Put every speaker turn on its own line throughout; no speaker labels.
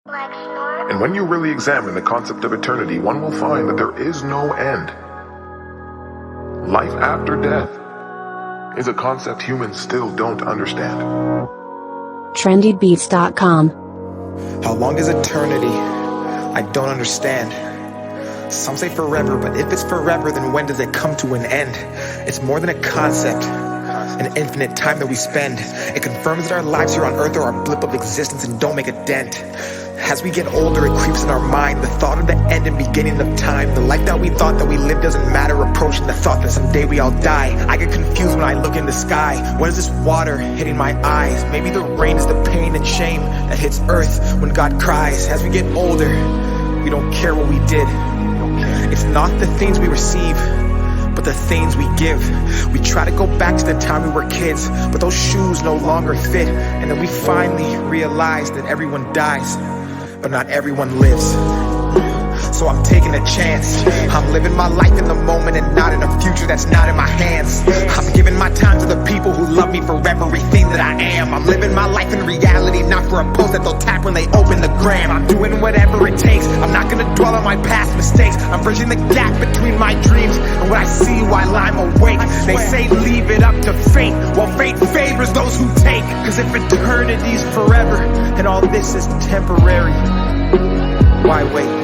And when you really examine the concept of eternity, one will find that there is no end. Life after death is a concept humans still don't understand.
trendybeats.com.
How long is eternity? I don't understand. Some say forever, but if it's forever, then when does it come to an end? It's more than a concept, an infinite time that we spend. It confirms that our lives here on earth are a blip of existence and don't make a dent. As we get older, it creeps in our mind, the thought of the end and beginning of time. The life that we thought that we lived doesn't matter, approaching the thought that someday we all die. I get confused when I look in the sky. What is this water hitting my eyes? Maybe the rain is the pain and shame that hits earth when God cries. As we get older, we don't care what we did. It's not the things we receive, but the things we give. We try to go back to the time we were kids, but those shoes no longer fit. And then we finally realize that everyone dies, but not everyone lives. So I'm taking a chance. I'm living my life in the moment and not in a future that's not in my hands. I'm giving my time to the people who love me for everything that I am. I'm living my life in reality, not for a post that they'll tap when they open the gram. I'm doing whatever it takes. I'm not gonna dwell on my past mistakes. I'm bridging the gap between my dreams and what I see while I'm awake. They say leave it up to fate, well fate favors those who take. Cause if eternity's forever and all this is temporary, why wait?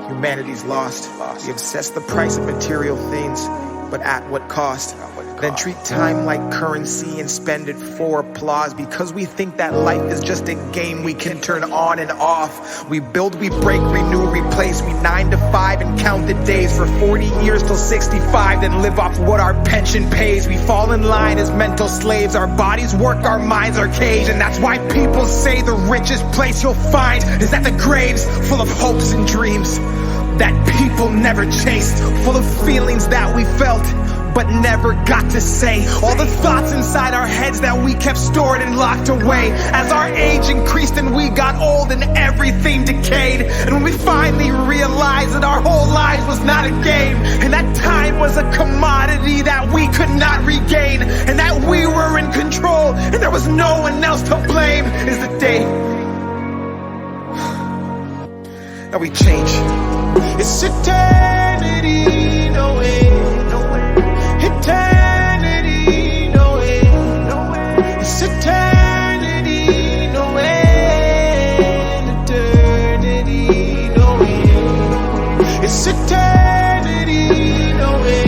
Humanity's lost. We obsess the price of material things, but at what cost? Then treat time like currency and spend it for applause, because we think that life is just a game we can turn on and off. We build, we break, renew, replace. We 9 to 5 and count the days for 40 years till 65, then live off what our pension pays. We fall in line as mental slaves. Our bodies work, our minds are caged. And that's why people say the richest place you'll find is at the graves, full of hopes and dreams that people never chased, full of feelings that we felt but never got to say. All the thoughts inside our heads that we kept stored and locked away. As our age increased and we got old and everything decayed, and when we finally realized that our whole lives was not a game, and that time was a commodity that we could not regain, and that we were in control and there was no one else to blame, is the day that we change. It's eternity, no way, no way. Eternity, no way, no way. It's eternity, no way. Eternity, no way. It's eternity, no way,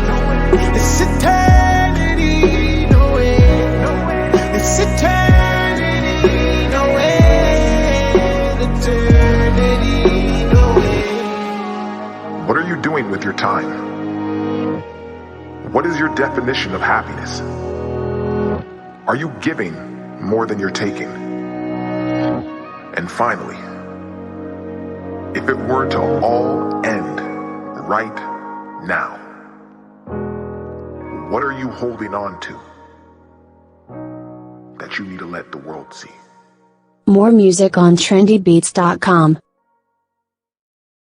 no way. It's eternity, no way, no way. It's eternity, no way. Eternity, no way.
What are you doing with your time? What is your definition of happiness? Are you giving more than you're taking? And finally, if it were to all end right now, what are you holding on to that you need to let the world see?
More music on trendybeats.com.